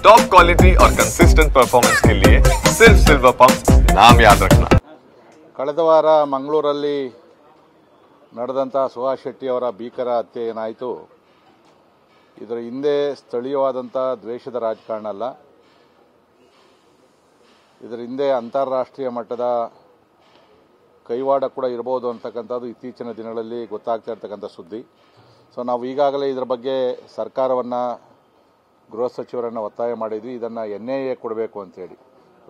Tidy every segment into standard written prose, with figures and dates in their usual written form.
Top quality और consistent performance के लिए सिर्फ सिल्वर पंप नाम याद रखना। ಕಳೆದ ವಾರ ಮಂಗಳೂರಲ್ಲಿ ನಡೆದಂತ ಸುಹಾಸ್ ಶೆಟ್ಟಿ ಅವರ ಭೀಕರ ಹತ್ಯೆ ಏನಾಯಿತು, ಇದರ ಹಿಂದೆ ಸ್ಥಳೀಯವಾದಂತ ದ್ವೇಷದ ರಾಜಕಾರಣ ಅಲ್ಲ, ಇದರ ಹಿಂದೆ ಅಂತಾರಾಷ್ಟ್ರೀಯ ಮಟ್ಟದ ಕೈವಾಡ ಕೂಡ ಇರಬಹುದು ಅಂತಕ್ಕಂಥದ್ದು ಇತ್ತೀಚಿನ ದಿನಗಳಲ್ಲಿ ಗೊತ್ತಾಗ್ತಾ ಇರತಕ್ಕಂಥ ಸುದ್ದಿ. ಸೊ ನಾವು ಈಗಾಗಲೇ ಇದರ ಬಗ್ಗೆ ಸರ್ಕಾರವನ್ನು, ಗೃಹ ಸಚಿವರನ್ನು ಒತ್ತಾಯ ಮಾಡಿದ್ವಿ. ಇದನ್ನು NIA ಕೊಡಬೇಕು ಅಂತೇಳಿ,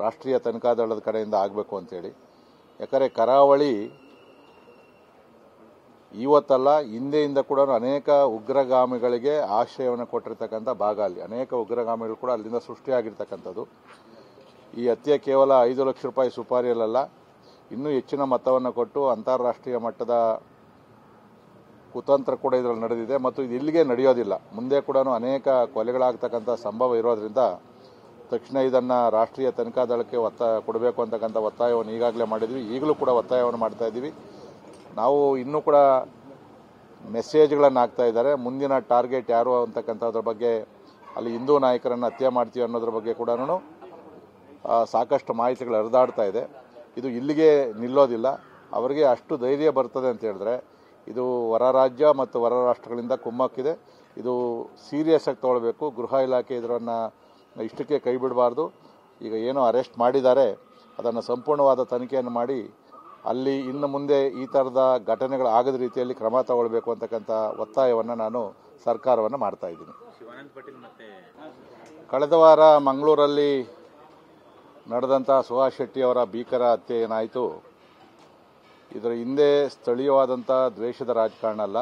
ರಾಷ್ಟ್ರೀಯ ತನಿಖಾ ದಳದ ಕಡೆಯಿಂದ ಆಗಬೇಕು ಅಂತೇಳಿ. ಯಾಕಂದರೆ ಕರಾವಳಿ ಇವತ್ತಲ್ಲ, ಹಿಂದೆಯಿಂದ ಕೂಡ ಅನೇಕ ಉಗ್ರಗಾಮಿಗಳಿಗೆ ಆಶ್ರಯವನ್ನು ಕೊಟ್ಟಿರ್ತಕ್ಕಂಥ ಭಾಗ. ಅಲ್ಲಿ ಅನೇಕ ಉಗ್ರಗಾಮಿಗಳು ಕೂಡ ಅಲ್ಲಿಂದ ಸೃಷ್ಟಿಯಾಗಿರ್ತಕ್ಕಂಥದ್ದು. ಈ ಹತ್ಯೆ ಕೇವಲ 5 ಲಕ್ಷ ರೂಪಾಯಿ ಸುಪಾರಿಯಲ್ಲ, ಇನ್ನೂ ಹೆಚ್ಚಿನ ಮೊತ್ತವನ್ನು ಕೊಟ್ಟು ಅಂತಾರಾಷ್ಟ್ರೀಯ ಮಟ್ಟದ ಕುತಂತ್ರ ಕೂಡ ಇದರಲ್ಲಿ ನಡೆದಿದೆ ಮತ್ತು ಇದು ಇಲ್ಲಿಗೆ ನಡೆಯೋದಿಲ್ಲ. ಮುಂದೆ ಕೂಡ ಅನೇಕ ಕೊಲೆಗಳಾಗ್ತಕ್ಕಂಥ ಸಂಭವ ಇರೋದ್ರಿಂದ ತಕ್ಷಣ ಇದನ್ನು ರಾಷ್ಟ್ರೀಯ ತನಿಖಾ ದಳಕ್ಕೆ ಕೊಡಬೇಕು ಅಂತಕ್ಕಂಥ ಒತ್ತಾಯವನ್ನು ಈಗಾಗಲೇ ಮಾಡಿದ್ವಿ. ಈಗಲೂ ಕೂಡ ಒತ್ತಾಯವನ್ನು ಮಾಡ್ತಾ ಇದ್ದೀವಿ. ನಾವು ಇನ್ನೂ ಕೂಡ ಮೆಸೇಜ್ಗಳನ್ನು ಹಾಕ್ತಾ ಇದ್ದಾರೆ. ಮುಂದಿನ ಟಾರ್ಗೆಟ್ ಯಾರು ಅಂತಕ್ಕಂಥದ್ರ ಬಗ್ಗೆ, ಅಲ್ಲಿ ಹಿಂದೂ ನಾಯಕರನ್ನು ಹತ್ಯೆ ಮಾಡ್ತೀವಿ ಅನ್ನೋದ್ರ ಬಗ್ಗೆ ಕೂಡ ಸಾಕಷ್ಟು ಮಾಹಿತಿಗಳು ಹರಿದಾಡ್ತಾ ಇದೆ. ಇದು ಇಲ್ಲಿಗೆ ನಿಲ್ಲೋದಿಲ್ಲ. ಅವರಿಗೆ ಅಷ್ಟು ಧೈರ್ಯ ಬರ್ತದೆ ಅಂತ ಹೇಳಿದ್ರೆ, ಇದು ಹೊರ ರಾಜ್ಯ ಮತ್ತು ಹೊರ ರಾಷ್ಟ್ರಗಳಿಂದ ಕುಮ್ಮಕ್ಕಿದೆ. ಇದು ಸೀರಿಯಸ್ ಆಗಿ ತಗೊಳ್ಬೇಕು. ಗೃಹ ಇಲಾಖೆ ಇದನ್ನು ಇಷ್ಟಕ್ಕೆ ಕೈ ಬಿಡಬಾರ್ದು. ಈಗ ಏನೋ ಅರೆಸ್ಟ್ ಮಾಡಿದ್ದಾರೆ, ಅದನ್ನು ಸಂಪೂರ್ಣವಾದ ತನಿಖೆಯನ್ನು ಮಾಡಿ ಅಲ್ಲಿ ಇನ್ನು ಮುಂದೆ ಈ ಥರದ ಘಟನೆಗಳು ಆಗದ ರೀತಿಯಲ್ಲಿ ಕ್ರಮ ತಗೊಳ್ಬೇಕು ಅಂತಕ್ಕಂಥ ಒತ್ತಾಯವನ್ನು ನಾನು ಸರ್ಕಾರವನ್ನು ಮಾಡ್ತಾ ಇದ್ದೀನಿ. ಕಳೆದ ವಾರ ಮಂಗಳೂರಲ್ಲಿ ನಡೆದಂಥ ಸುಹಾಸ್ ಶೆಟ್ಟಿ ಅವರ ಭೀಕರ ಹತ್ಯೆ ಏನಾಯಿತು, ಇದರ ಹಿಂದೆ ಸ್ಥಳೀಯವಾದಂಥ ದ್ವೇಷದ ರಾಜಕಾರಣ ಅಲ್ಲ,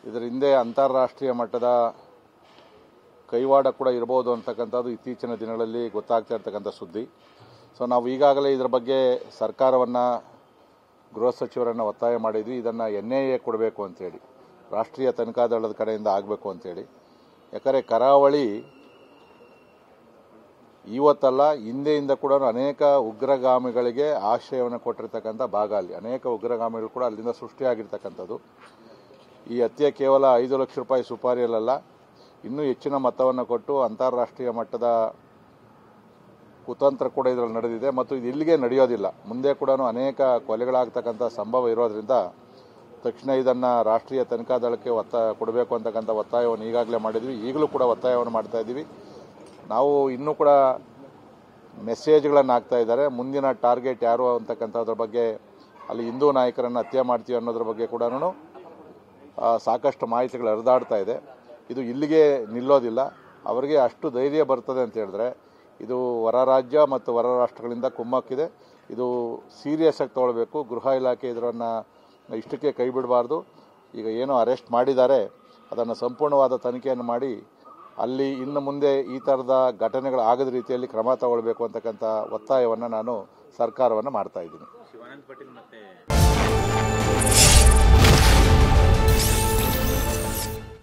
ಇದರ ಹಿಂದೆ ಅಂತಾರಾಷ್ಟ್ರೀಯ ಮಟ್ಟದ ಕೈವಾಡ ಕೂಡ ಇರಬಹುದು ಅಂತಕ್ಕಂಥದ್ದು ಇತ್ತೀಚಿನ ದಿನಗಳಲ್ಲಿ ಗೊತ್ತಾಗ್ತಾ ಇರತಕ್ಕಂಥ ಸುದ್ದಿ. ಸೊ ನಾವು ಈಗಾಗಲೇ ಇದರ ಬಗ್ಗೆ ಸರ್ಕಾರವನ್ನು, ಗೃಹ ಸಚಿವರನ್ನು ಒತ್ತಾಯ ಮಾಡಿದ್ವಿ. ಇದನ್ನು NIA ಕೊಡಬೇಕು ಅಂತೇಳಿ, ರಾಷ್ಟ್ರೀಯ ತನಿಖಾ ದಳದ ಕಡೆಯಿಂದ ಆಗಬೇಕು ಅಂತೇಳಿ. ಯಾಕಂದರೆ ಕರಾವಳಿ ಇವತ್ತಲ್ಲ, ಹಿಂದೆಯಿಂದ ಕೂಡ ಅನೇಕ ಉಗ್ರಗಾಮಿಗಳಿಗೆ ಆಶ್ರಯವನ್ನು ಕೊಟ್ಟಿರ್ತಕ್ಕಂಥ ಭಾಗ. ಅಲ್ಲಿ ಅನೇಕ ಉಗ್ರಗಾಮಿಗಳು ಕೂಡ ಅಲ್ಲಿಂದ ಸೃಷ್ಟಿಯಾಗಿರ್ತಕ್ಕಂಥದ್ದು. ಈ ಹತ್ಯೆ ಕೇವಲ 5 ಲಕ್ಷ ರೂಪಾಯಿ ಸುಪಾರಿಯಲ್ಲ, ಇನ್ನೂ ಹೆಚ್ಚಿನ ಮೊತ್ತವನ್ನು ಕೊಟ್ಟು ಅಂತಾರಾಷ್ಟ್ರೀಯ ಮಟ್ಟದ ಕುತಂತ್ರ ಕೂಡ ಇದರಲ್ಲಿ ನಡೆದಿದೆ ಮತ್ತು ಇದು ಇಲ್ಲಿಗೆ ನಡೆಯೋದಿಲ್ಲ. ಮುಂದೆ ಕೂಡ ಅನೇಕ ಕೊಲೆಗಳಾಗ್ತಕ್ಕಂಥ ಸಂಭವ ಇರೋದ್ರಿಂದ ತಕ್ಷಣ ಇದನ್ನು ರಾಷ್ಟ್ರೀಯ ತನಿಖಾ ದಳಕ್ಕೆ ಕೊಡಬೇಕು ಅಂತಕ್ಕಂಥ ಒತ್ತಾಯವನ್ನು ಈಗಾಗಲೇ ಮಾಡಿದ್ವಿ. ಈಗಲೂ ಕೂಡ ಒತ್ತಾಯವನ್ನು ಮಾಡ್ತಾ ಇದ್ದೀವಿ. ನಾವು ಇನ್ನೂ ಕೂಡ ಮೆಸೇಜ್ಗಳನ್ನು ಹಾಕ್ತಾ ಇದ್ದಾರೆ. ಮುಂದಿನ ಟಾರ್ಗೆಟ್ ಯಾರು ಅಂತಕ್ಕಂಥದ್ರ ಬಗ್ಗೆ, ಅಲ್ಲಿ ಹಿಂದೂ ನಾಯಕರನ್ನು ಹತ್ಯೆ ಮಾಡ್ತೀವಿ ಅನ್ನೋದ್ರ ಬಗ್ಗೆ ಕೂಡ ಸಾಕಷ್ಟು ಮಾಹಿತಿಗಳು ಹರಿದಾಡ್ತಾ ಇದೆ. ಇದು ಇಲ್ಲಿಗೆ ನಿಲ್ಲೋದಿಲ್ಲ. ಅವರಿಗೆ ಅಷ್ಟು ಧೈರ್ಯ ಬರ್ತದೆ ಅಂತ ಹೇಳಿದ್ರೆ, ಇದು ಹೊರ ರಾಜ್ಯ ಮತ್ತು ಹೊರ ರಾಷ್ಟ್ರಗಳಿಂದ ಕುಮ್ಮಕ್ಕಿದೆ. ಇದು ಸೀರಿಯಸ್ ಆಗಿ ತಗೊಳ್ಬೇಕು. ಗೃಹ ಇಲಾಖೆ ಇದನ್ನು ಇಷ್ಟಕ್ಕೆ ಕೈ ಬಿಡಬಾರ್ದು. ಈಗ ಏನೋ ಅರೆಸ್ಟ್ ಮಾಡಿದ್ದಾರೆ, ಅದನ್ನು ಸಂಪೂರ್ಣವಾದ ತನಿಖೆಯನ್ನು ಮಾಡಿ ಅಲ್ಲಿ ಇನ್ನು ಮುಂದೆ ಈ ಥರದ ಘಟನೆಗಳು ಆಗದ ರೀತಿಯಲ್ಲಿ ಕ್ರಮ ತಗೊಳ್ಬೇಕು ಅಂತಕ್ಕಂಥ ಒತ್ತಾಯವನ್ನು ನಾನು ಸರ್ಕಾರವನ್ನು ಮಾಡ್ತಾ ಇದ್ದೀನಿ.